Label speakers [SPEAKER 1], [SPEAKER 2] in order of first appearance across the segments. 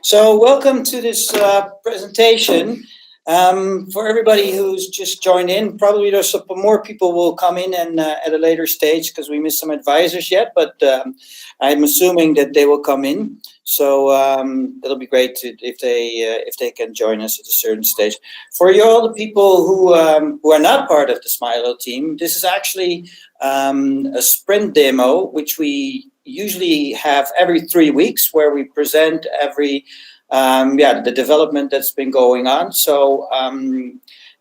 [SPEAKER 1] So welcome to this presentation. For everybody who's just joined in, probably there's some more people will come in and at a later stage because we missed some advisors yet, but I'm assuming that they will come in. So it'll be great if they can join us at a certain stage. For you all the people who are not part of the Smilo team, this is actually a sprint demo, which we usually have every 3 weeks, where we present the development that's been going on. So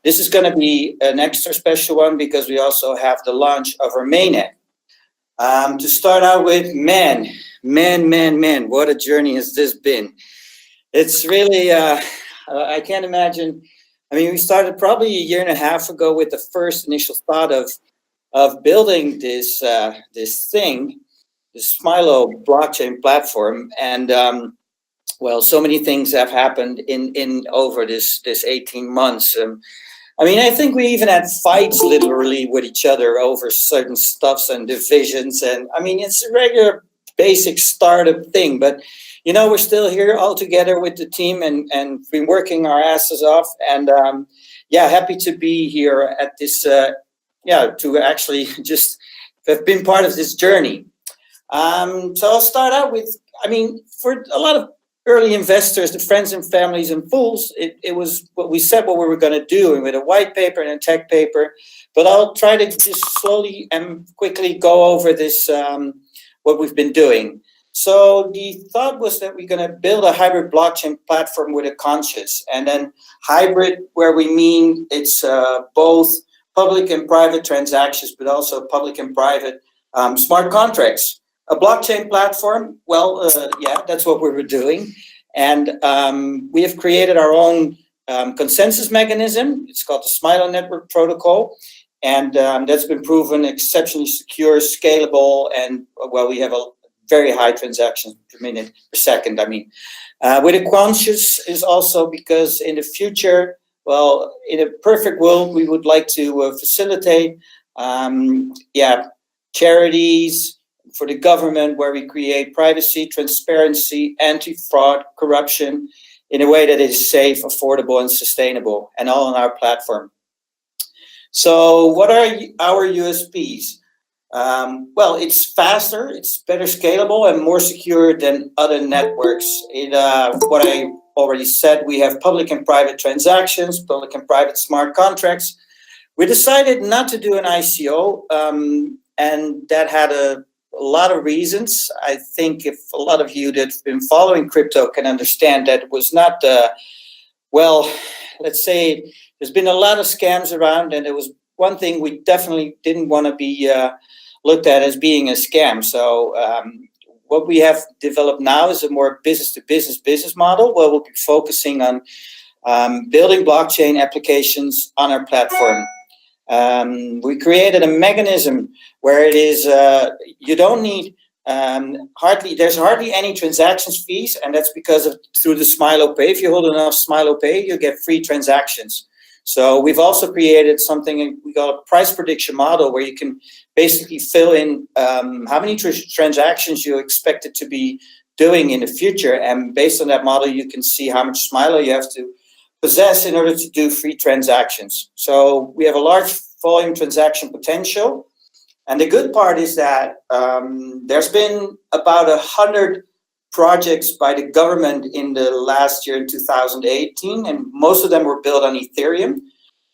[SPEAKER 1] this is going to be an extra special one because we also have the launch of our mainnet. To start out with, man, what a journey has this been. It's really, I can't imagine. I mean, we started probably a year and a half ago with the first initial thought of building this thing, the Smilo blockchain platform, and well, so many things have happened in over this 18 months. I mean, I think we even had fights literally with each other over certain stuffs and divisions, and I mean, it's a regular basic startup thing, but you know, we're still here all together with the team and been working our asses off, and yeah, happy to be here at this to actually just have been part of this journey. So I'll start out with, I mean, for a lot of early investors, the friends and families and fools, it was what we said what we were going to do, and with a white paper and a tech paper. But I'll try to just slowly and quickly go over this, what we've been doing. So the thought was that we're going to build a hybrid blockchain platform with a conscience, and then hybrid where we mean it's both public and private transactions, but also public and private smart contracts. A blockchain platform, well, yeah, that's what we were doing. And we have created our own consensus mechanism. It's called the Smilo Network Protocol. And that's been proven exceptionally secure, scalable, and, well, we have a very high transactions per second. I mean, with a conscious is also because in the future, well, in a perfect world, we would like to facilitate, charities, for the government, where we create privacy, transparency, anti-fraud, corruption in a way that is safe, affordable, and sustainable, and all on our platform. So what are our USPs? Well, it's faster, it's better scalable, and more secure than other networks. What I already said, we have public and private transactions, public and private smart contracts. We decided not to do an ICO, and that had a lot of reasons. I think if a lot of you that have been following crypto can understand that it was not, well, let's say there's been a lot of scams around, and there was one thing we definitely didn't want to be looked at as being a scam. So what we have developed now is a more business model, where we'll be focusing on building blockchain applications on our platform. We created a mechanism where it is you don't need there's hardly any transactions fees, and that's because of through the Smilo Pay. If you hold enough Smilo Pay, you get free transactions. So we've also created something we call a price prediction model, where you can basically fill in how many transactions you expect it to be doing in the future, and based on that model, you can see how much Smilo you have to possess in order to do free transactions. So we have a large volume transaction potential. And the good part is that there's been about 100 projects by the government in the last year, in 2018, and most of them were built on Ethereum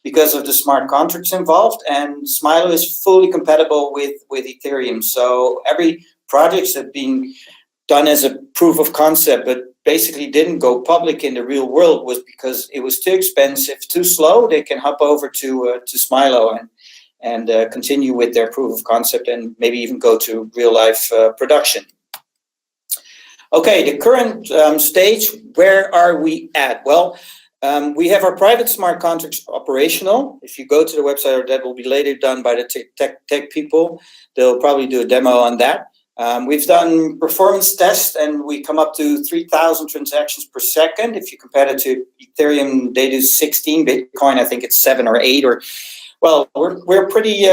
[SPEAKER 1] because of the smart contracts involved. And Smilo is fully compatible with Ethereum. So every project has been done as a proof of concept, but basically didn't go public in the real world, was because it was too expensive, too slow. They can hop over to Smilo and continue with their proof of concept, and maybe even go to real life production. Okay, the current stage, where are we at? Well, we have our private smart contracts operational. If you go to the website, or that will be later done by the tech people, they'll probably do a demo on that. We've done performance tests, and we come up to 3,000 transactions per second. If you compare it to Ethereum, they do 16. Bitcoin, I think it's 7 or 8. Or, well, we're pretty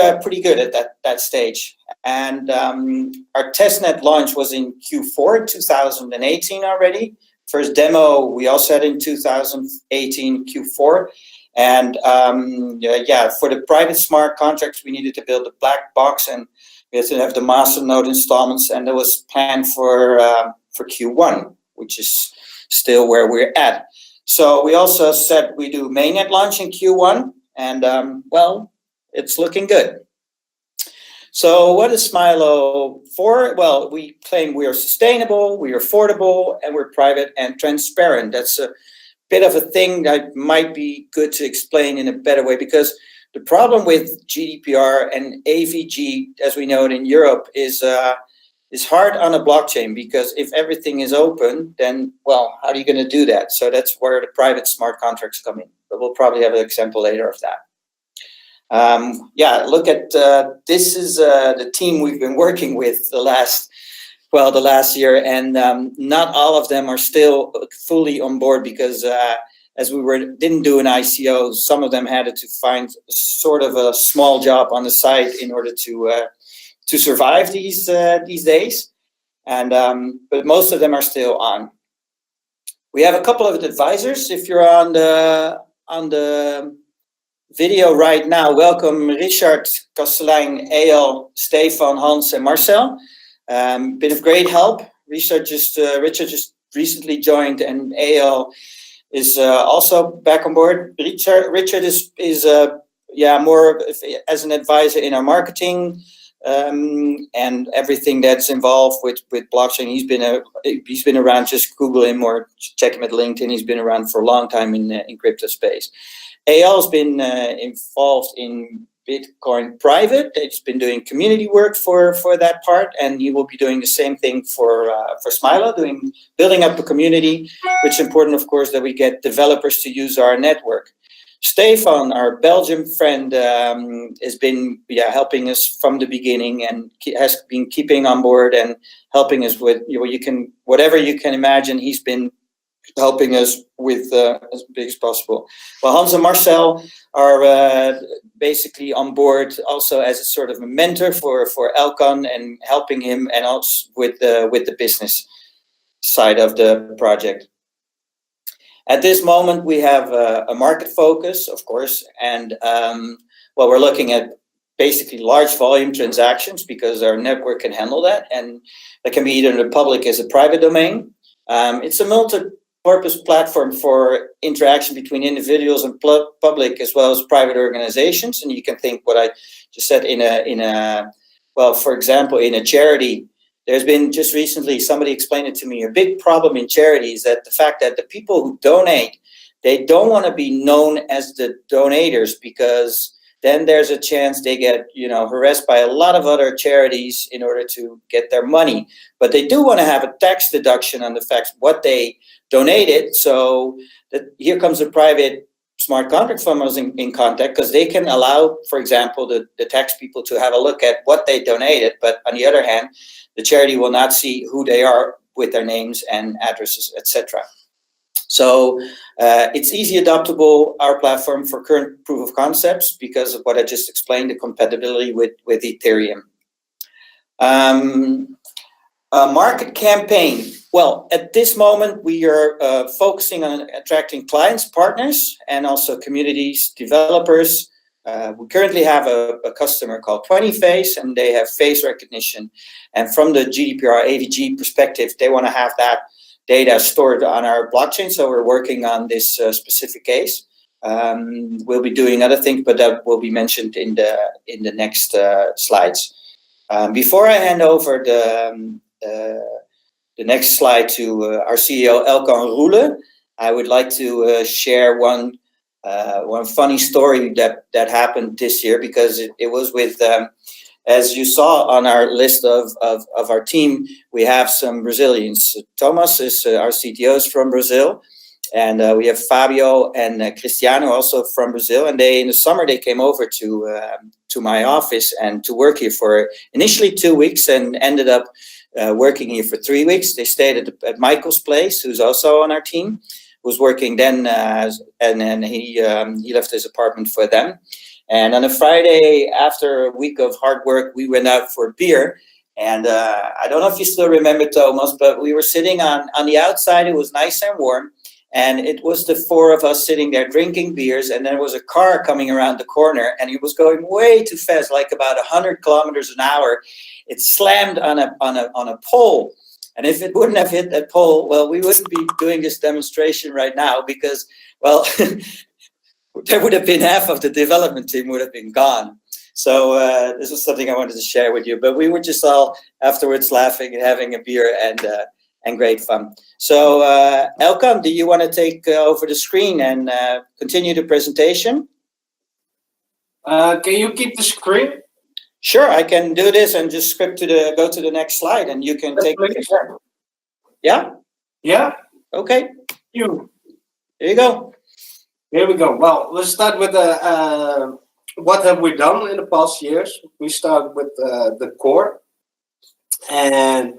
[SPEAKER 1] good at that stage. And our testnet launch was in Q4 2018 already. First demo we also had in 2018 Q4. And yeah, for the private smart contracts, we needed to build a black box, and we had to have the master node installments, and that was planned for Q1, which is still where we're at. So we also said we do mainnet launch in Q1, and well, it's looking good. So what is Smilo for? Well, we claim we are sustainable, we are affordable, and we're private and transparent. That's a bit of a thing that might be good to explain in a better way, because the problem with GDPR and AVG, as we know it in Europe, is hard on a blockchain, because if everything is open, then, well, how are you going to do that? So that's where the private smart contracts come in. But we'll probably have an example later of that. Yeah, look at this is the team we've been working with the last year, and not all of them are still fully on board, because as we didn't do an ICO, some of them had to find sort of a small job on the side in order to survive these days, and but most of them are still on. We have a couple of advisors. If you're on the video right now, welcome Richard, Kastelein, Eyal, Stefan, Hans, and Marcel. Been of great help. Richard just recently joined, and Eyal is also back on board. Richard is yeah, more as an advisor in our marketing and everything that's involved with blockchain. He's been around. Just Google him or check him at LinkedIn. He's been around for a long time in crypto space. Eyal's been involved in Bitcoin private. He's been doing community work for that part, and he will be doing the same thing for Smilo, building up a community, which is important, of course, that we get developers to use our network. Stefan, our Belgian friend, has been helping us from the beginning, and has been keeping on board and helping us with whatever you can imagine. He's been helping us with as big as possible. Well, Hans and Marcel are basically on board also as a sort of a mentor for Elkan, and helping him, and also with the business side of the project. At this moment, we have a market focus, of course, and well, we're looking at basically large volume transactions, because our network can handle that, and that can be either in the public as a private domain. It's a multi-purpose platform for interaction between individuals and public, as well as private organizations. And you can think what I just said well, for example, in a charity. There's been just recently, somebody explained it to me, a big problem in charity is that the fact that the people who donate, they don't want to be known as the donators, because then there's a chance they get harassed by a lot of other charities in order to get their money. But they do want to have a tax deduction on the fact what they donated. So that here comes a private smart contract firm in contact, because they can allow, for example, the tax people to have a look at what they donated. But on the other hand, the charity will not see who they are with their names and addresses, etc. So it's easy adoptable, our platform, for current proof of concepts, because of what I just explained, the compatibility with Ethereum. Market campaign. Well, at this moment, we are focusing on attracting clients, partners, and also communities, developers. We currently have a customer called 20Face, and they have face recognition. And from the GDPR AVG perspective, they want to have that data stored on our blockchain. So we're working on this specific case. We'll be doing other things, but that will be mentioned in the next slides. Before I hand over the next slide to our CEO, Elkan Roele, I would like to share one funny story that happened this year, because it was with, as you saw on our list of our team, we have some Brazilians. Thomas is our CTO, is from Brazil, and we have Fabio and Cristiano, also from Brazil. And in the summer they came over to my office and to work here for initially 2 weeks, and ended up working here for 3 weeks. They stayed at Michael's place, who's also on our team, was working then, and then he left his apartment for them. And on a Friday, after a week of hard work, we went out for beer, And I don't know if you still remember, Thomas, but we were sitting on the outside. It was nice and warm. And it was the four of us sitting there drinking beers. And there was a car coming around the corner, and it was going way too fast, like about 100 kilometers an hour. It slammed on a pole. And if it wouldn't have hit that pole, well, we wouldn't be doing this demonstration right now because, well, there would have been half of the development team would have been gone. So this was something I wanted to share with you. But we were just all afterwards laughing and having a beer and great fun. So Elkan, do you want to take over the screen and continue the presentation?
[SPEAKER 2] Can you keep the screen?
[SPEAKER 1] Sure, I can do this and just go to the next slide, and you can take it. Yeah?
[SPEAKER 2] Yeah?
[SPEAKER 1] Okay.
[SPEAKER 2] You.
[SPEAKER 1] There you go.
[SPEAKER 2] Here we go. Well, let's start with what have we done in the past years. We start with the core. And,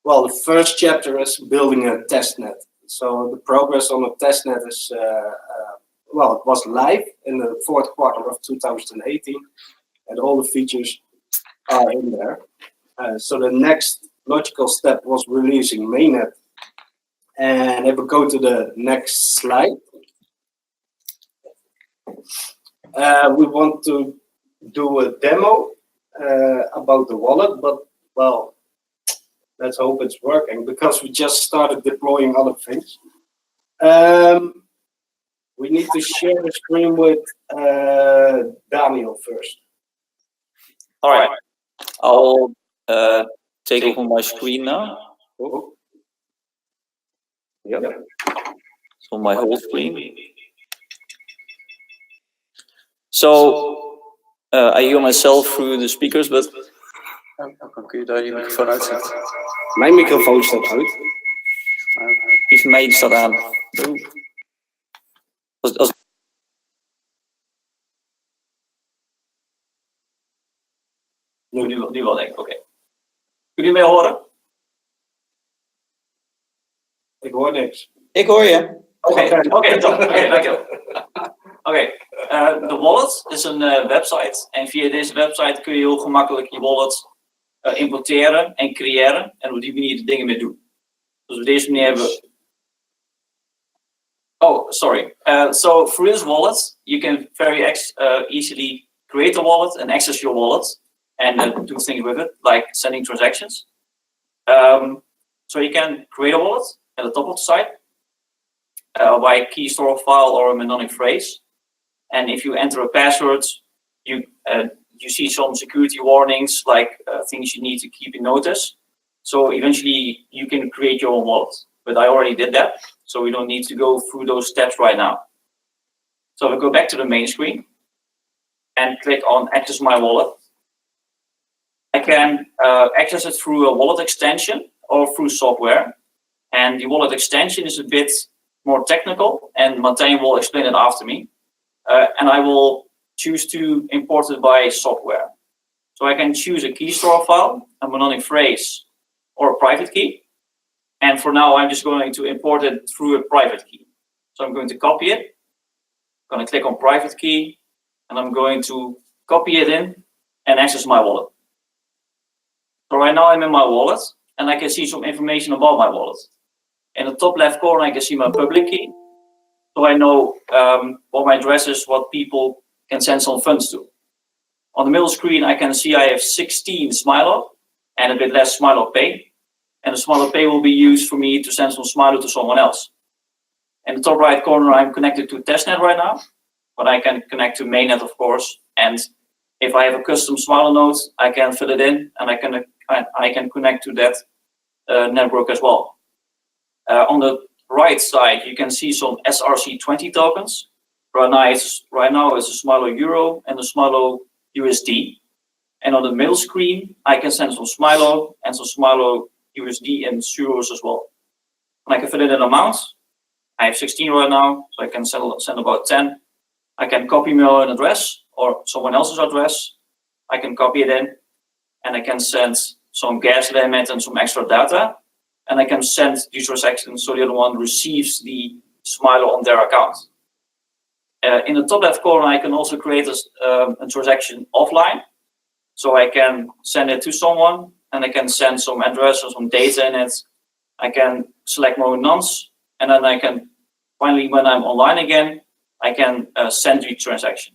[SPEAKER 2] well, the first chapter is building a testnet. So the progress on the testnet is, well, it was live in the fourth quarter of 2018. And all the features are in there. So the next logical step was releasing mainnet. And if we go to the next slide, we want to do a demo about the wallet, but, well, let's hope it's working because we just started deploying other things. We need to share the screen with Daniel first.
[SPEAKER 3] All right, I'll take over my screen now.
[SPEAKER 2] Oh.
[SPEAKER 3] Yep. So my whole screen. So I hear myself through the speakers, but kun je daar je microfoon uitzetten?
[SPEAKER 2] Mijn microfoon staat uit.
[SPEAKER 3] Die van mij staat aan. Nu wel denk ik, oké. Kun je mij horen?
[SPEAKER 2] Ik hoor niks.
[SPEAKER 1] Ik hoor je.
[SPEAKER 3] Oké, dankjewel. Oké, de wallet is een website en via deze website kun je heel gemakkelijk je wallet importeren en creëren en op die manier de dingen mee doen. Dus op deze manier hebben we... Oh, sorry. So through this wallet, you can very easily create a wallet and access your wallet and do things with it, like sending transactions. So you can create a wallet at the top of the site by a key store file or a mnemonic phrase. And if you enter a password, you see some security warnings, like things you need to keep in notice. So eventually you can create your own wallet. But I already did that, so we don't need to go through those steps right now. So we go back to the main screen and click on Access My Wallet. I can access it through a wallet extension or through software. And the wallet extension is a bit more technical, and Martijn will explain it after me. And I will choose to import it by software. So I can choose a key store file, a mnemonic phrase, or a private key. And for now, I'm just going to import it through a private key. So I'm going to copy it. I'm going to click on private key, and I'm going to copy it in and access my wallet. So right now I'm in my wallet, and I can see some information about my wallet. In the top left corner, I can see my public key. So I know what my address is, what people can send some funds to. On the middle screen, I can see I have 16 Smilo and a bit less Smilo Pay. And the Smilo Pay will be used for me to send some Smilo to someone else. In the top right corner, I'm connected to testnet right now, but I can connect to mainnet, of course. And if I have a custom Smilo node, I can fill it in, and I can connect to that network as well. On the right side, you can see some SRC20 tokens. Right now it's a Smilo Euro and a Smilo USD. And on the middle screen, I can send some Smilo and some Smilo USD and euros as well. And I can fill in an amount. I have 16 right now, so I can send about 10. I can copy my own address or someone else's address. I can copy it in, and I can send some gas limit and some extra data. And I can send these transactions so the other one receives the Smilo on their account. In the top left corner, I can also create a transaction offline. So I can send it to someone, and I can send some address or some data in it. I can select more nonce, and then I can finally, when I'm online again, I can send the transaction.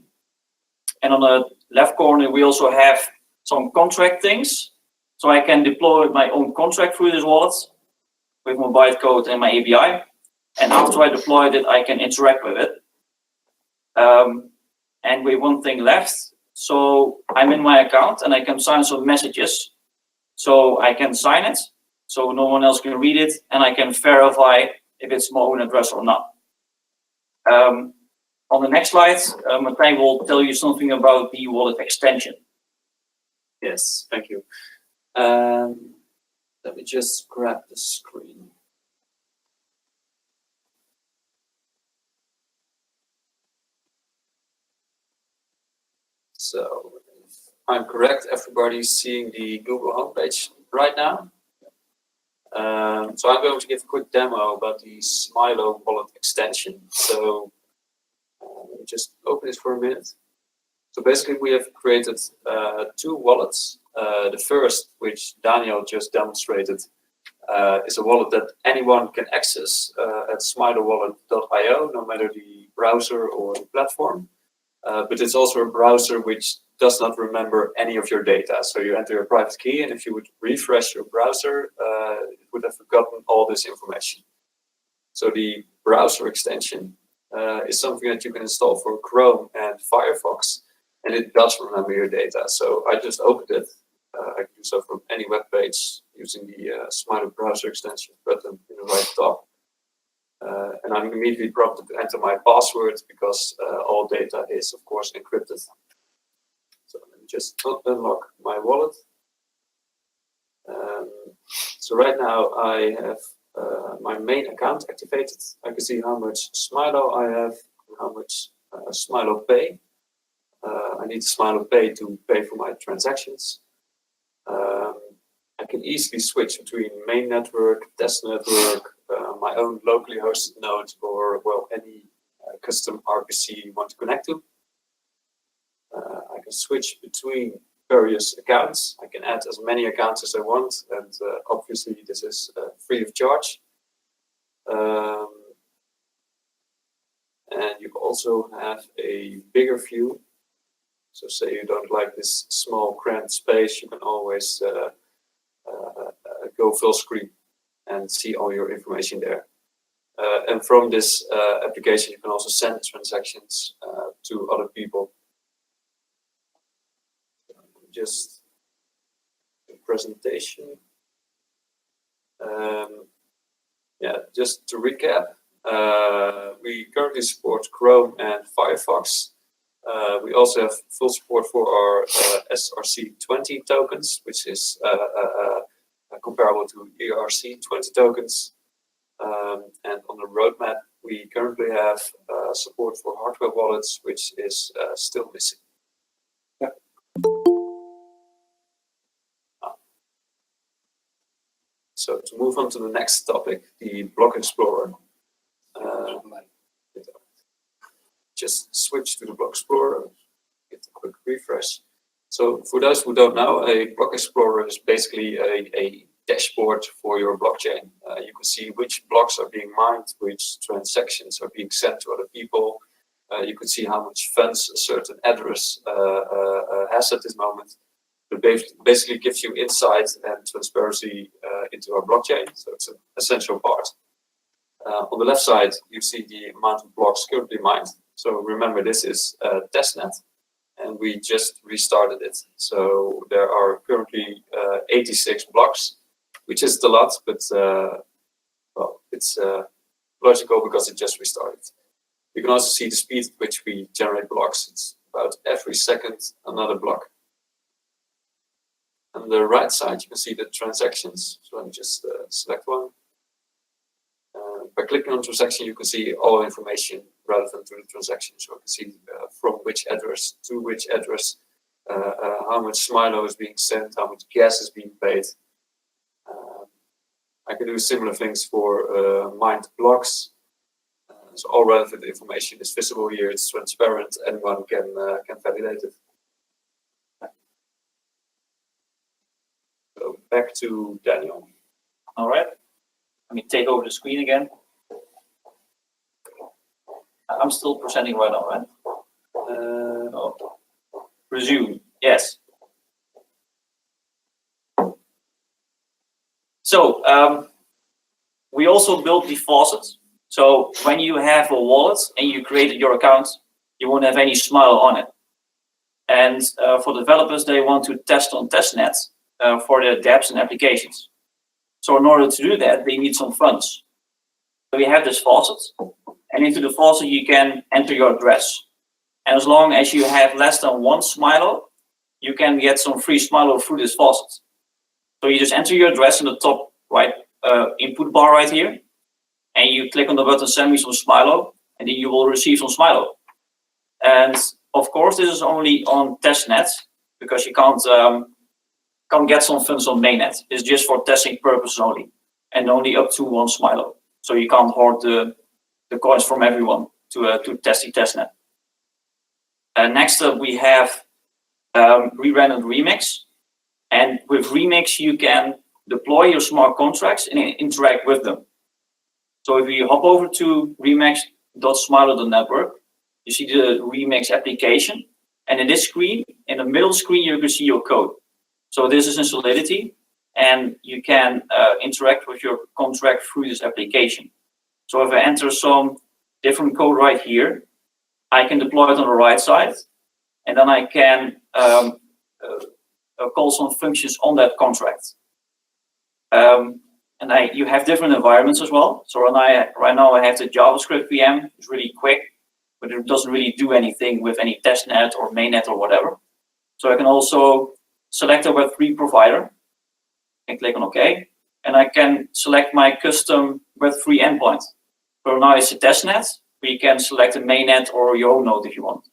[SPEAKER 3] And on the left corner, we also have some contract things. So I can deploy my own contract through this wallet with my bytecode and my API. And after I deployed it, I can interact with it. And with one thing left, so I'm in my account and I can sign some messages. So I can sign it, so no one else can read it, and I can verify if it's my own address or not. On the next slide, Martijn will tell you something about the wallet extension.
[SPEAKER 4] Yes, thank you. Let me just grab the screen. So, if I'm correct, everybody's seeing the Google homepage right now. So I'm going to give a quick demo about the Smilo wallet extension. So let me just open this for a minute. So basically we have created two wallets. The first, which Daniel just demonstrated, is a wallet that anyone can access at smilowallet.io, no matter the browser or the platform. But it's also a browser which does not remember any of your data. So you enter your private key, and if you would refresh your browser, it would have forgotten all this information. So the browser extension is something that you can install for Chrome and Firefox, and it does remember your data. So I just opened it. I can do so from any web page using the Smilo browser extension button in the right top. And I'm immediately prompted to enter my password because all data is, of course, encrypted. So let me just unlock my wallet. So right now I have my main account activated. I can see how much Smilo I have, and how much Smilo Pay. I need Smilo Pay to pay for my transactions. I can easily switch between main network, test network, my own locally hosted node, or well, any custom RPC you want to connect to. I can switch between various accounts. I can add as many accounts as I want, and obviously this is free of charge. And you also have a bigger view. So say you don't like this small cramped space, you can always go full screen and see all your information there. And from this application, you can also send transactions to other people. Just a presentation. Yeah, just to recap, we currently support Chrome and Firefox. We also have full support for our SRC20 tokens, which is comparable to ERC20 tokens. And on the roadmap, we currently have support for hardware wallets, which is still missing. Yeah. So to move on to the next topic, the Block Explorer. Just switch to the Block Explorer, get a quick refresh. So for those who don't know, a Block Explorer is basically a dashboard for your blockchain. You can see which blocks are being mined, which transactions are being sent to other people. You can see how much funds a certain address has at this moment. It basically gives you insight and transparency into our blockchain, so it's an essential part. On the left side, you see the amount of blocks currently mined. So remember, this is testnet, and we just restarted it. So there are currently 86 blocks, which is a lot, but well, it's logical because it just restarted. You can also see the speed at which we generate blocks. It's about every second another block. On the right side, you can see the transactions. So let me just select one. By clicking on transaction, you can see all information relevant to the transaction. So you can see from which address to which address, how much Smilo is being sent, how much gas is being paid. I can do similar things for mined blocks. So all relevant information is visible here. It's transparent. Anyone can validate it. So back to Daniel.
[SPEAKER 3] All right. Let me take over the screen again. I'm still presenting right now, right? Oh. Resume. Yes. So we also built the faucets. So when you have a wallet and you created your account, you won't have any Smilo on it. And for developers, they want to test on testnet for their dApps and applications. So in order to do that, they need some funds. So we have this faucet, and into the faucet you can enter your address. And as long as you have less than one Smilo, you can get some free Smilo through this faucet. So you just enter your address in the top right input bar right here, and you click on the button "Send me some Smilo," and then you will receive some Smilo. And of course, this is only on testnet because you can't get some funds on mainnet. It's just for testing purposes only, and only up to one Smilo. So you can't hoard the coins from everyone to test the testnet. Next up, we have re-rendered Remix. And with Remix, you can deploy your smart contracts and interact with them. So if you hop over to remix.smilo.network, you see the Remix application. And in this screen, in the middle screen, you can see your code. So this is in Solidity, and you can interact with your contract through this application. So if I enter some different code right here, I can deploy it on the right side, and then I can call some functions on that contract. And you have different environments as well. So right now I have the JavaScript VM. It's really quick, but it doesn't really do anything with any testnet or mainnet or whatever. So I can also select a Web3 provider and click on OK. And I can select my custom Web3 endpoint. So now it's a testnet. We can select a mainnet or your own node if you want.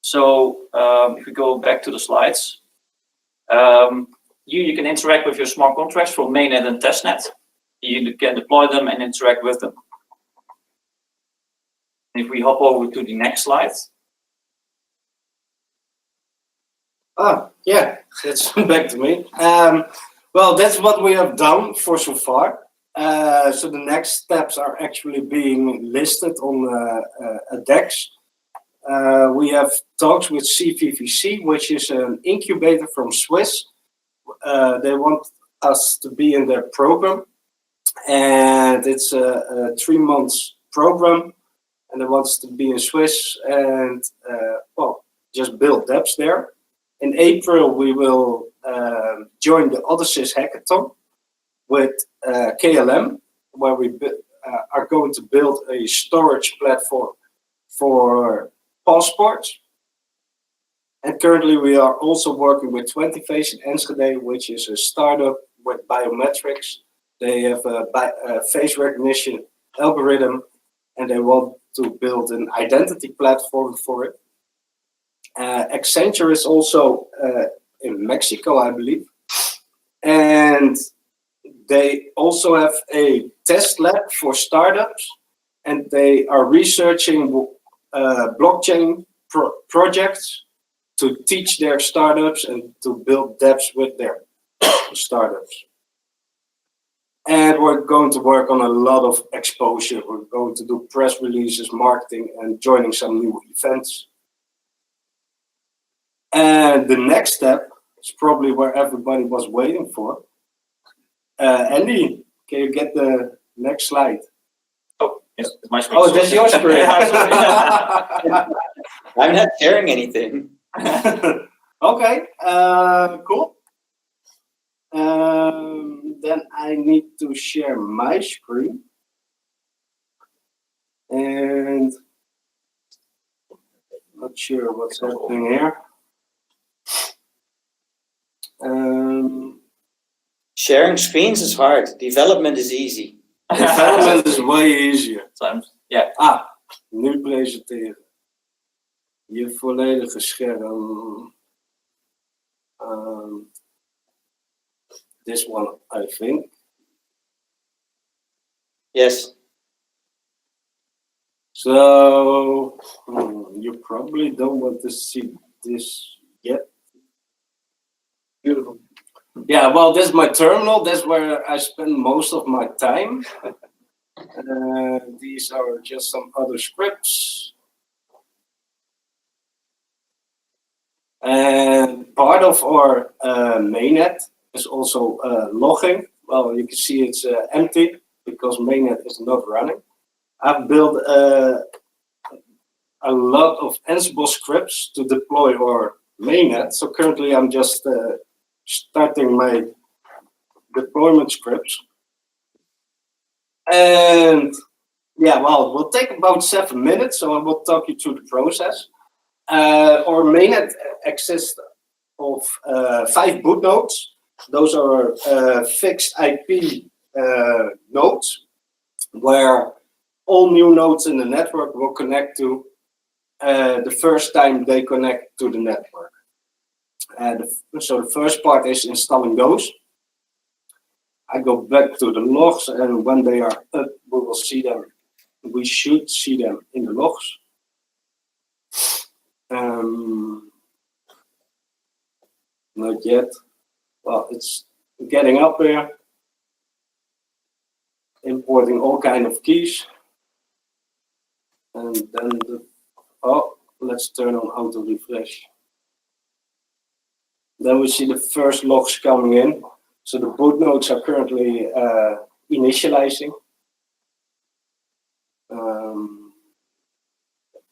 [SPEAKER 3] So if we go back to the slides, you can interact with your smart contracts from mainnet and testnet. You can deploy them and interact with them. If we hop over to the next slide.
[SPEAKER 2] Yeah, that's back to me. Well, that's what we have done for so far. So the next steps are actually being listed on a DEX. We have talks with CVVC, which is an incubator from Swiss. They want us to be in their program, and it's a 3 months program, and they want us to be in Swiss and well, just build dApps there. In April, we will join the Odysseus Hackathon with KLM, where we are going to build a storage platform for passports. And currently we are also working with 20 Face in Enschede, which is a startup with biometrics. They have a face recognition algorithm, and they want to build an identity platform for it. Accenture is also in Mexico, I believe. And they also have a test lab for startups, and they are researching blockchain projects to teach their startups and to build dApps with their startups. And we're going to work on a lot of exposure. We're going to do press releases, marketing, and joining some new events. And the next step is probably where everybody was waiting for. Andy, can you get the next slide?
[SPEAKER 3] Oh, yes, it's my screen.
[SPEAKER 1] Oh, that's your screen.
[SPEAKER 3] Yeah,
[SPEAKER 1] I'm not sharing anything.
[SPEAKER 2] Okay, cool. Then I need to share my screen. And not sure what's happening here.
[SPEAKER 1] Sharing screens is hard. Development is easy.
[SPEAKER 2] Development is way easier.
[SPEAKER 3] Sometimes, yeah.
[SPEAKER 2] Nu presenteren. Je volledige scherm. This one, I think.
[SPEAKER 1] Yes.
[SPEAKER 2] So you probably don't want to see this yet. Beautiful. Yeah, well, this is my terminal. That's where I spend most of my time. These are just some other scripts. And part of our mainnet is also logging. Well, you can see it's empty because mainnet is not running. I've built a lot of Ansible scripts to deploy our mainnet. So currently I'm just starting my deployment scripts. And yeah, well, it will take about 7 minutes, so I will talk you through the process. Our mainnet consists of 5 boot nodes. Those are fixed IP nodes where all new nodes in the network will connect to the first time they connect to the network. So the first part is installing those. I go back to the logs, and when they are up, we will see them. We should see them in the logs. Not yet. Well, it's getting up here. Importing all kind of keys. And then let's turn on auto refresh. Then we see the first logs coming in. So the boot nodes are currently initializing.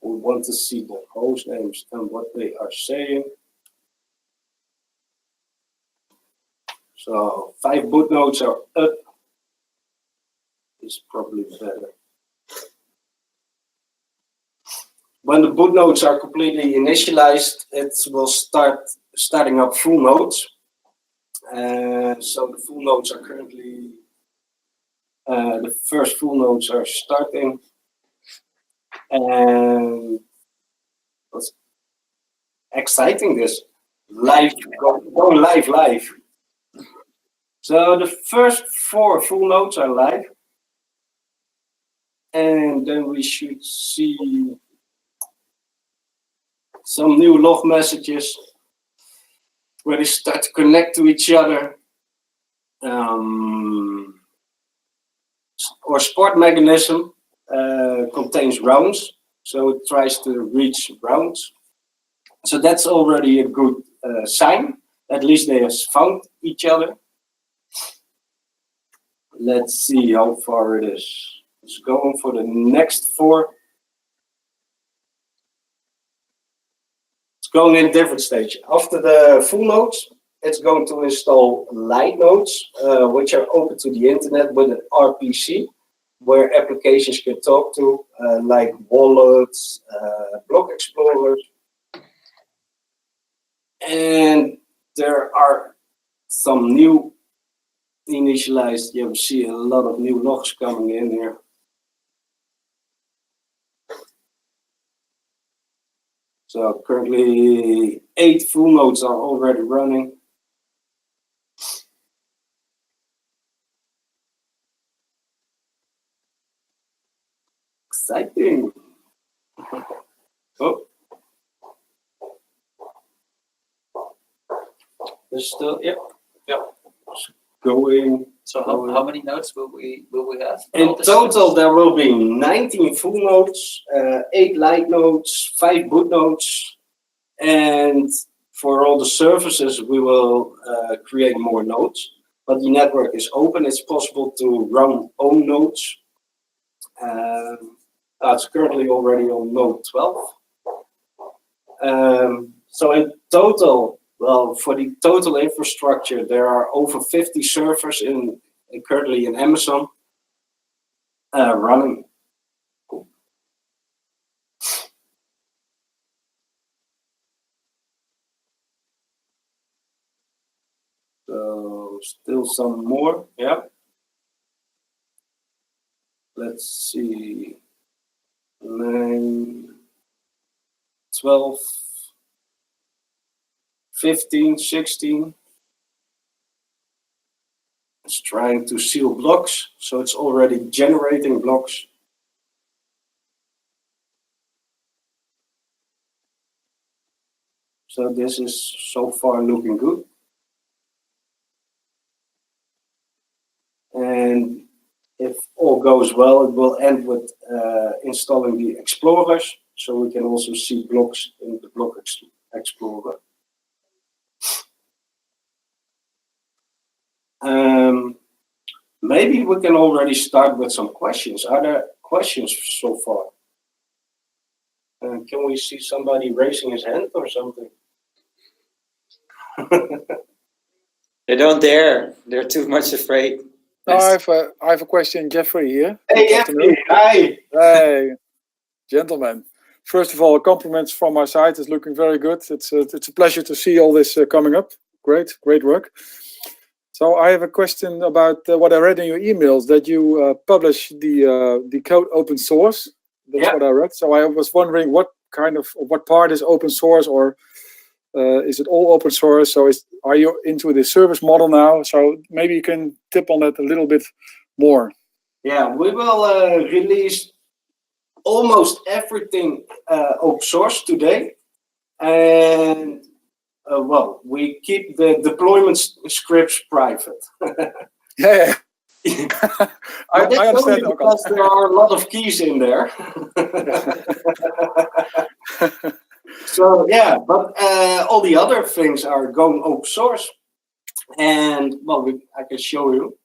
[SPEAKER 2] We want to see the host names and what they are saying. So 5 boot nodes are up. Is probably better. When the boot nodes are completely initialized, it will starting up full nodes. So the full nodes are currently, the first full nodes are starting. And what's exciting this, going live. So the first 4 full nodes are live. And then we should see some new log messages where they start to connect to each other. Our support mechanism contains rounds, so it tries to reach rounds. So that's already a good sign. At least they have found each other. Let's see how far it is. It's going for the next 4. It's going in different stage. After the full nodes, it's going to install light nodes, which are open to the internet with an RPC, where applications can talk to, like wallets, block explorers. And there are some new initialized, you see a lot of new logs coming in here. So currently 8 full nodes are already running. Exciting. Oh. There's still, yep. Going.
[SPEAKER 3] So how many nodes will we have?
[SPEAKER 2] In total, there will be 19 full nodes, 8 light nodes, 5 boot nodes, and for all the services, we will create more nodes. But the network is open; it's possible to run own nodes. It's currently already on node 12. So in total, well, for the total infrastructure, there are over 50 servers currently in Amazon running. So still some more, yeah. Let's see, 9, 12, 15, 16. It's trying to seal blocks, so it's already generating blocks. So this is so far looking good. if all goes well, it will end with installing the explorers, so we can also see blocks in the block explorer. Maybe we can already start with some questions. Are there questions so far? Can we see somebody raising his hand or something?
[SPEAKER 1] They don't dare. They're too much afraid.
[SPEAKER 5] No, I have a question, Jeffrey here.
[SPEAKER 2] Hey,
[SPEAKER 5] Good afternoon.
[SPEAKER 2] hi.
[SPEAKER 5] Hey, gentlemen. First of all, compliments from my side. It's looking very good. It's a pleasure to see all this coming up. Great work. So I have a question about what I read in your emails, that you publish the code open source. That's what I read. So I was wondering what part is open source, or is it all open source? So are you into the service model now? So maybe you can tip on that a little bit more.
[SPEAKER 2] Yeah, we will release almost everything open source today, and well, we keep the deployment scripts private.
[SPEAKER 5] Yeah. I understand.
[SPEAKER 2] Because there are a lot of keys in there. So yeah, but all the other things are going open source, and well, I can show you.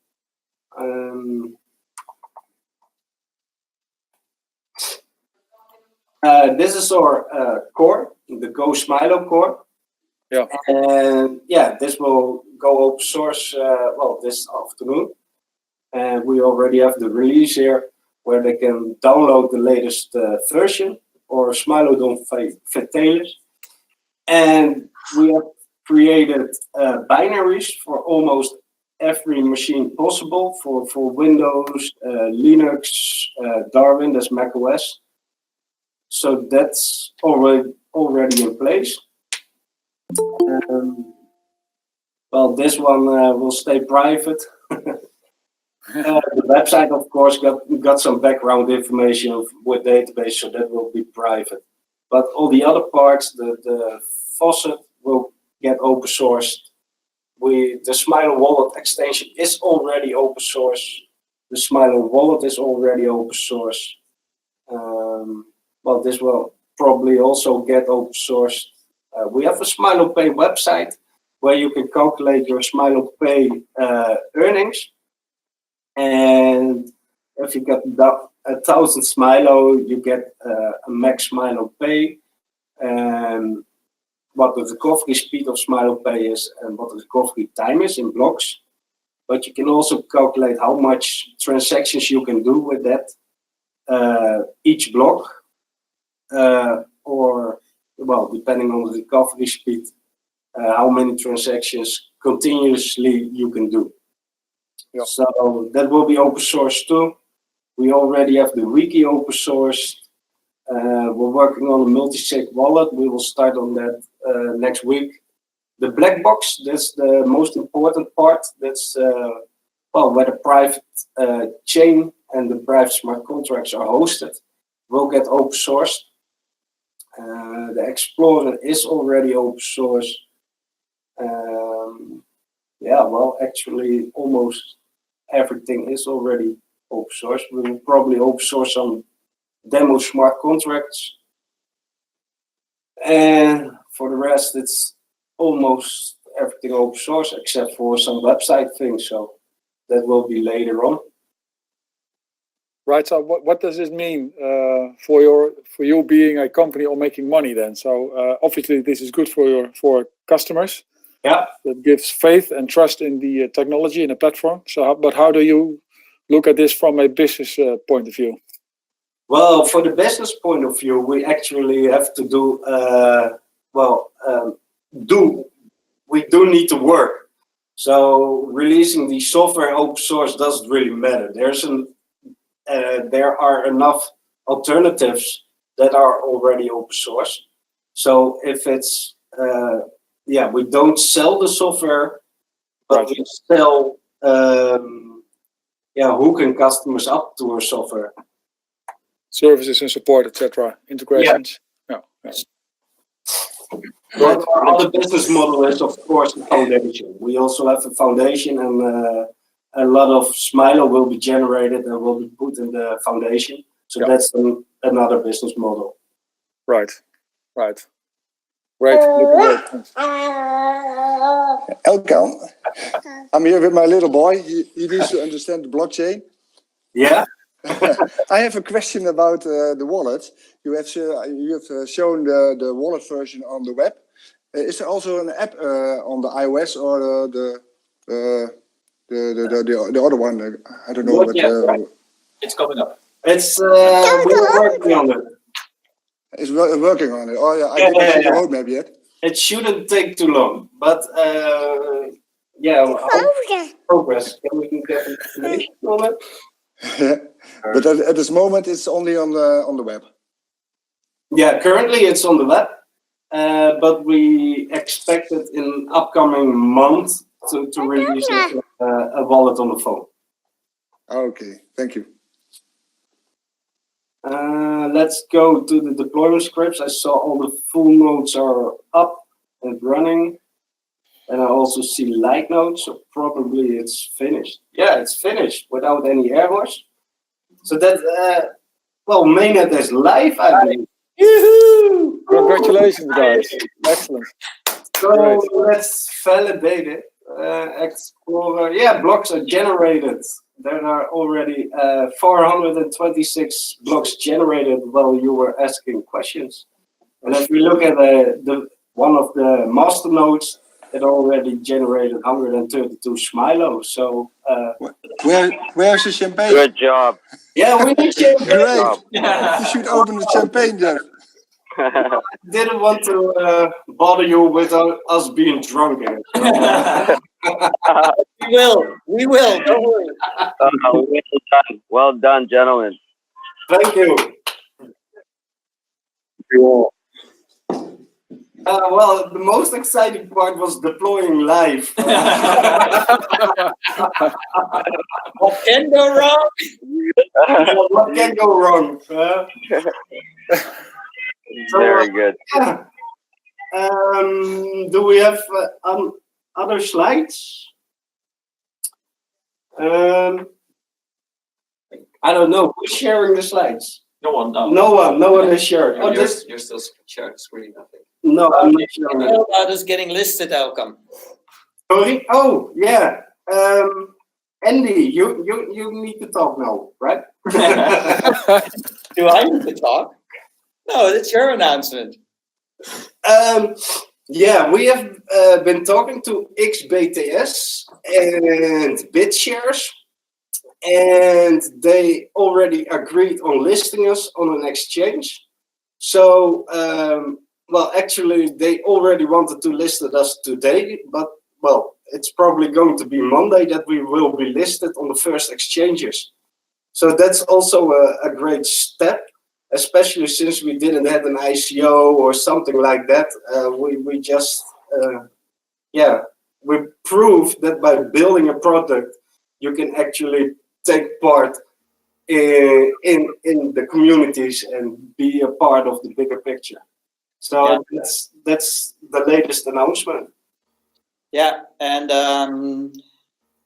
[SPEAKER 2] This is our core, the Go Smilo core.
[SPEAKER 5] Yeah.
[SPEAKER 2] And yeah, this will go open source well this afternoon. And we already have the release here where they can download the latest version or Smilo Don Vitalis. And we have created binaries for almost every machine possible for Windows, Linux, Darwin, that's Mac OS. So that's already in place. Well, this one will stay private. The website, of course, got some background information with database, so that will be private. But all the other parts, the faucet will get open sourced. The Smilo Wallet extension is already open source. The Smilo Wallet is already open source. Well, this will probably also get open sourced. We have a Smilo Pay website where you can calculate your Smilo Pay earnings. And if you get 1,000 Smilo, you get a max Smilo Pay. And what the recovery speed of Smilo Pay is and what the recovery time is in blocks. But you can also calculate how much transactions you can do with that each block. Or, well, depending on the recovery speed, how many transactions continuously you can do. Yeah. So that will be open source too. We already have the wiki open source. We're working on a multi-sig wallet. We will start on that next week. The black box, that's the most important part. That's well, where the private chain and the private smart contracts are hosted. Will get open sourced. The Explorer is already open source. Yeah, well, actually, almost everything is already open source. We will probably open source some demo smart contracts. And for the rest, it's almost everything open source except for some website things. So that will be later on.
[SPEAKER 5] Right. So what does this mean for you being a company or making money then? So obviously this is good for customers.
[SPEAKER 2] Yeah.
[SPEAKER 5] That gives faith and trust in the technology and the platform. So, but how do you look at this from a business point of view?
[SPEAKER 2] Well, for the business point of view, we actually have to do we do need to work. So releasing the software open source doesn't really matter. There are enough alternatives that are already open source. So if it's we don't sell the software, but we sell hooking customers up to our software.
[SPEAKER 5] Services and support, etc. Integrations. Yeah.
[SPEAKER 2] But our other business model is, of course, the foundation. We also have a foundation, and a lot of Smilo will be generated and will be put in the foundation. So
[SPEAKER 5] Yeah.
[SPEAKER 2] that's another business model.
[SPEAKER 5] Right. Right. Great. Looking great. Thanks.
[SPEAKER 6] Elkan, I'm here with my little boy. He needs to understand the blockchain.
[SPEAKER 2] Yeah.
[SPEAKER 6] I have a question about the wallet. You have shown the wallet version on the web. Is there also an app on the iOS or the other one? I don't know.
[SPEAKER 3] Not
[SPEAKER 6] But,
[SPEAKER 3] yet, right? It's coming up.
[SPEAKER 2] It's we're working on it.
[SPEAKER 6] It's working on it. Oh yeah, I
[SPEAKER 2] Yeah,
[SPEAKER 6] didn't see the
[SPEAKER 2] yeah.
[SPEAKER 6] roadmap yet.
[SPEAKER 2] It shouldn't take too long, but yeah, progress. Can we get information on it?
[SPEAKER 6] Yeah. But at this moment, it's only on the web.
[SPEAKER 2] Yeah, currently it's on the web, but we expect it in upcoming month to release a wallet on the phone.
[SPEAKER 6] Okay, thank you.
[SPEAKER 2] Let's go to the deployment scripts. I saw all the full nodes are up and running. And I also see light nodes, so probably it's finished. Yeah, it's finished without any errors. So that, well, mainnet is live, I believe.
[SPEAKER 1] Yoo-hoo!
[SPEAKER 5] Congratulations, guys. Excellent.
[SPEAKER 2] So
[SPEAKER 5] Great.
[SPEAKER 2] let's validate it. Explorer, yeah, blocks are generated. There are already 426 blocks generated while you were asking questions. And if we look at the one of the master nodes, it already generated 132 Smilo. So
[SPEAKER 6] Where's the champagne?
[SPEAKER 7] Good job.
[SPEAKER 2] yeah, we need champagne.
[SPEAKER 6] Great.
[SPEAKER 3] Yeah.
[SPEAKER 6] You should open the champagne, Jeff.
[SPEAKER 2] Didn't want to bother you with us being drunk.
[SPEAKER 1] We will, don't worry.
[SPEAKER 7] Well done, gentlemen.
[SPEAKER 2] Thank you. Well, the most exciting part was deploying live.
[SPEAKER 1] What can go wrong?
[SPEAKER 2] What can go wrong?
[SPEAKER 7] Very good.
[SPEAKER 2] Yeah. Do we have other slides? I don't know. Who's sharing the slides?
[SPEAKER 3] No one, no.
[SPEAKER 2] No one is sharing. Oh,
[SPEAKER 4] You're
[SPEAKER 2] this,
[SPEAKER 4] still sharing the screen, I think.
[SPEAKER 2] no, I'm not sharing it.
[SPEAKER 1] How about us getting listed, Elkan?
[SPEAKER 2] Sorry? Oh, yeah. Andy, you need to talk now, right?
[SPEAKER 1] Do I need to talk? No, it's your announcement.
[SPEAKER 2] Yeah, we have been talking to XBTS and BitShares, and they already agreed on listing us on an exchange. So, well, actually, they already wanted to list us today, but, well, it's probably going to be Monday that we will be listed on the first exchanges. So that's also a great step, especially since we didn't have an ICO or something like that. We just, yeah, we proved that by building a product, you can actually take part in the communities and be a part of the bigger picture. So that's the latest announcement.
[SPEAKER 1] Yeah, and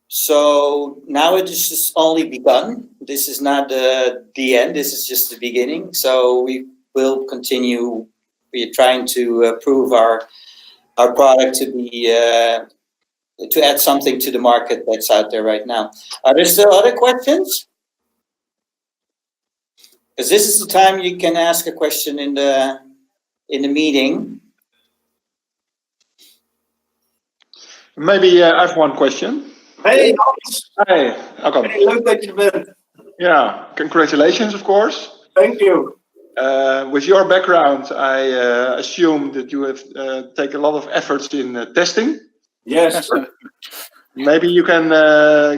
[SPEAKER 1] so now it is just only begun. This is not the end. This is just the beginning. So we will continue. We are trying to prove our product to be to add something to the market that's out there right now. Are there still other questions? Because this is the time you can ask a question in the meeting.
[SPEAKER 8] Maybe I have one question.
[SPEAKER 2] Hey, Hans.
[SPEAKER 8] Hi, welcome.
[SPEAKER 2] Hey, leuk dat je bent.
[SPEAKER 8] Yeah, congratulations, of course.
[SPEAKER 2] Thank you.
[SPEAKER 8] With your background, I assume that you have taken a lot of efforts in testing.
[SPEAKER 2] Yes.
[SPEAKER 8] Maybe you can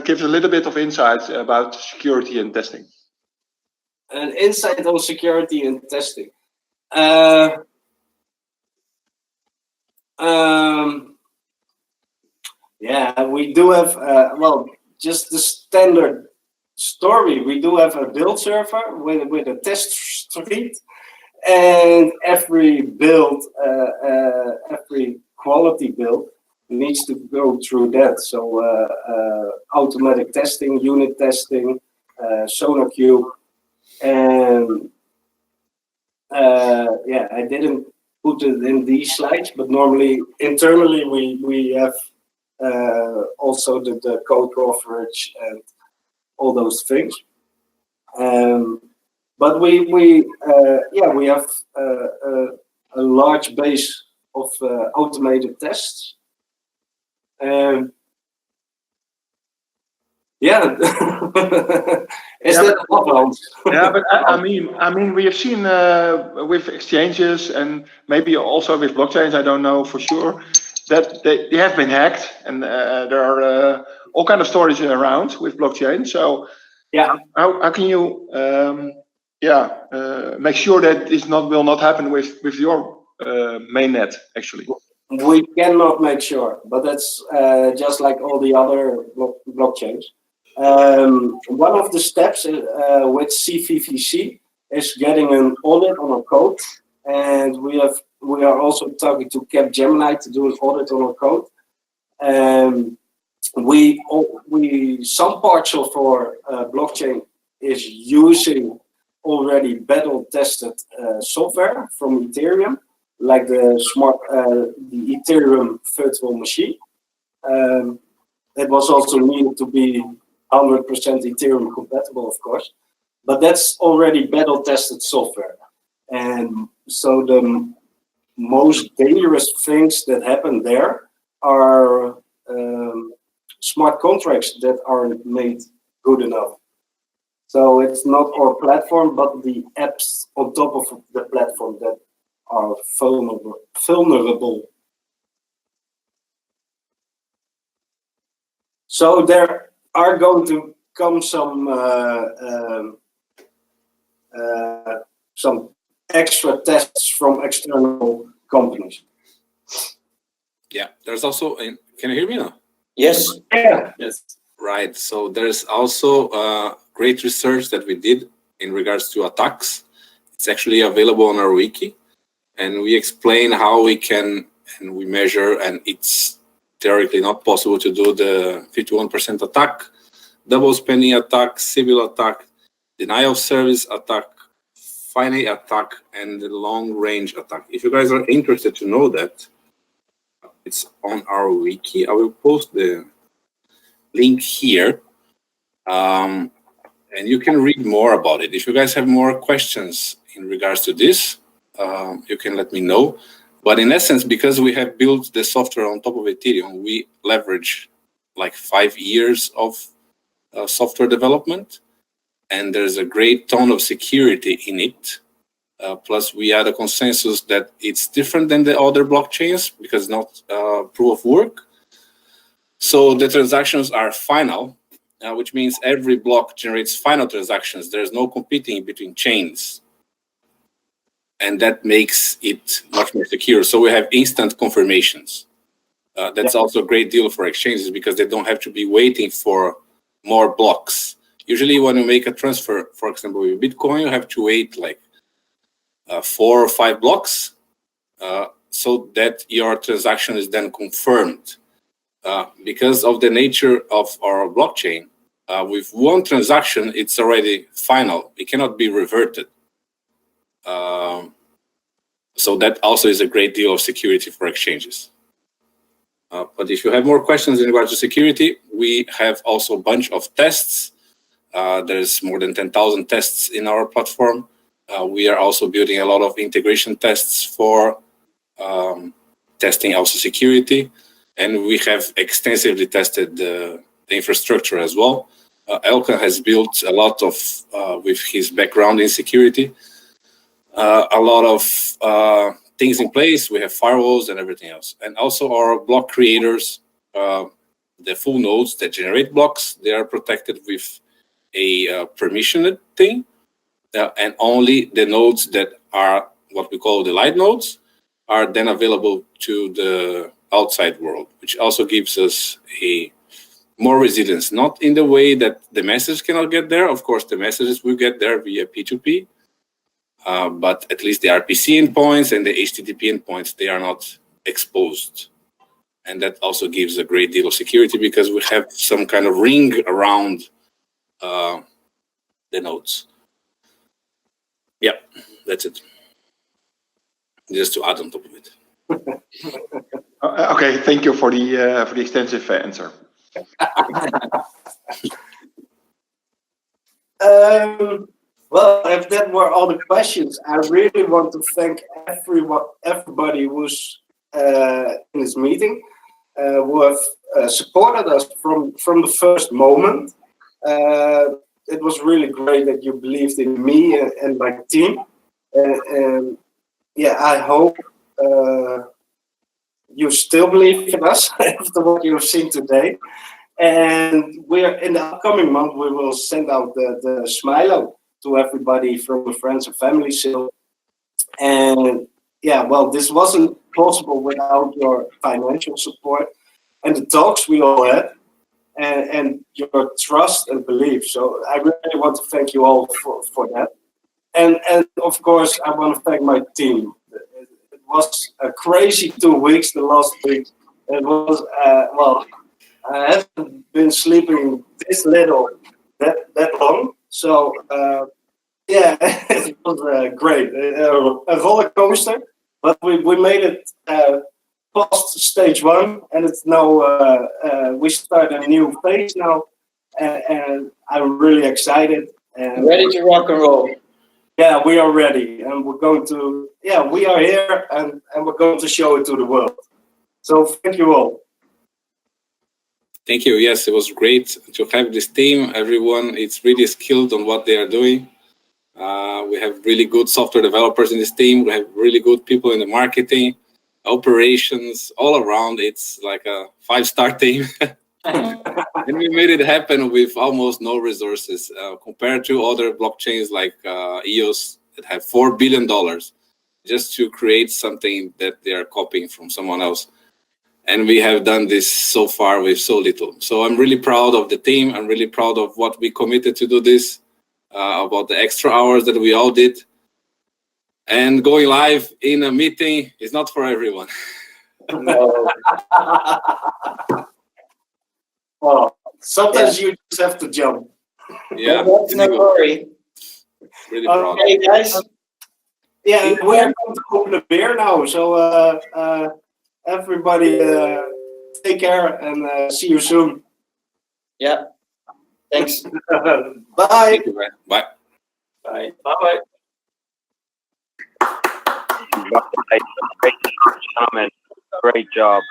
[SPEAKER 8] give a little bit of insight about security and testing.
[SPEAKER 2] An insight on security and testing. Yeah, we do have, well, just the standard story. We do have a build server with a test suite, and every build, every quality build needs to go through that. So automatic testing, unit testing, SonarQube, and yeah, I didn't put it in these slides, but normally internally we have also the code coverage and all those things. But we have a large base of automated tests. Yeah, is
[SPEAKER 8] Yeah,
[SPEAKER 2] that a problem?
[SPEAKER 8] Yeah, but I mean, we have seen with exchanges and maybe also with blockchains. I don't know for sure that they have been hacked, and there are all kind of stories around with blockchain. So
[SPEAKER 2] Yeah,
[SPEAKER 8] how can you make sure that this will not happen with your mainnet actually?
[SPEAKER 2] we cannot make sure, but that's just like all the other blockchains. One of the steps with CVVC is getting an audit on our code, and we are also talking to Capgemini to do an audit on our code. Some parts of our blockchain is using already battle tested software from Ethereum, like the Ethereum virtual machine. It was also needed to be 100% Ethereum compatible, of course, but that's already battle tested software. And so the most dangerous things that happen there are smart contracts that aren't made good enough. So it's not our platform, but the apps on top of the platform that are vulnerable. So there are going to come some extra tests from external companies.
[SPEAKER 9] Yeah, there's also, can you hear me now?
[SPEAKER 1] Yes.
[SPEAKER 2] Yeah.
[SPEAKER 3] Yes.
[SPEAKER 9] Right, so there's also great research that we did in regards to attacks. It's actually available on our wiki, and we explain how we can, and we measure, and it's theoretically not possible to do the 51% attack, double spending attack, civil attack, denial of service attack, finite attack, and the long range attack. If you guys are interested to know that, it's on our wiki. I will post the link here, and you can read more about it. If you guys have more questions in regards to this, you can let me know. But in essence, because we have built the software on top of Ethereum, we leverage like 5 years of software development, and there's a great tone of security in it. Plus, we had a consensus that it's different than the other blockchains because not proof of work. So the transactions are final, which means every block generates final transactions. There's no competing between chains. And that makes it much more secure. So we have instant confirmations. That's also a great deal for exchanges because they don't have to be waiting for more blocks. Usually when you make a transfer, for example, with Bitcoin, you have to wait like 4 or 5 blocks so that your transaction is then confirmed. Because of the nature of our blockchain, with one transaction, it's already final. It cannot be reverted. So that also is a great deal of security for exchanges. But if you have more questions in regards to security, we have also a bunch of tests. There's more than 10,000 tests in our platform. We are also building a lot of integration tests for testing also security. And we have extensively tested the infrastructure as well. Elkan has built a lot of, with his background in security, a lot of things in place. We have firewalls and everything else. And also our block creators, the full nodes that generate blocks, they are protected with a permissioned thing. And only the nodes that are what we call the light nodes are then available to the outside world, which also gives us a more resilience, not in the way that the message cannot get there. Of course, the messages will get there via P2P, but at least the RPC endpoints and the HTTP endpoints, they are not exposed. And that also gives a great deal of security because we have some kind of ring around the nodes. Yeah, that's it. Just to add on top of it.
[SPEAKER 8] Okay, thank you for the extensive answer.
[SPEAKER 2] Well, if that were all the questions, I really want to thank everybody who's in this meeting, who have supported us from the first moment. It was really great that you believed in me and my team. And yeah, I hope you still believe in us after what you have seen today. And we're in the upcoming month, we will send out the Smilo to everybody from the friends and family seal. And yeah, well, this wasn't possible without your financial support and the talks we all had and your trust and belief. So I really want to thank you all for that. And of course, I want to thank my team. It was a crazy 2 weeks, the last week. It was, well, I haven't been sleeping this little that long. So yeah, it was great. A roller coaster, but we made it past stage 1, and it's now we start a new phase now, and I'm really excited. And
[SPEAKER 1] Ready to rock and roll.
[SPEAKER 2] yeah, we are ready, and we're going to. Yeah, we are here, and we're going to show it to the world. So thank you all.
[SPEAKER 9] Thank you. Yes, it was great to have this team. Everyone is really skilled on what they are doing. We have really good software developers in this team. We have really good people in the marketing, operations, all around. It's like a 5-star team. And we made it happen with almost no resources compared to other blockchains like EOS that have $4 billion just to create something that they are copying from someone else. And we have done this so far with so little. So I'm really proud of the team. I'm really proud of what we committed to do this, about the extra hours that we all did. And going live in a meeting is not for everyone.
[SPEAKER 2] No. Well, sometimes you just have to jump.
[SPEAKER 9] Yeah,
[SPEAKER 1] That's no worry.
[SPEAKER 9] really proud.
[SPEAKER 2] Okay, guys. Yeah, we are going to open a beer now. So everybody, take care and see you soon.
[SPEAKER 1] Yeah. Thanks.
[SPEAKER 2] Bye.
[SPEAKER 9] Thank you, man. Bye.
[SPEAKER 3] Bye. Bye.
[SPEAKER 7] Great job, gentlemen. Great job.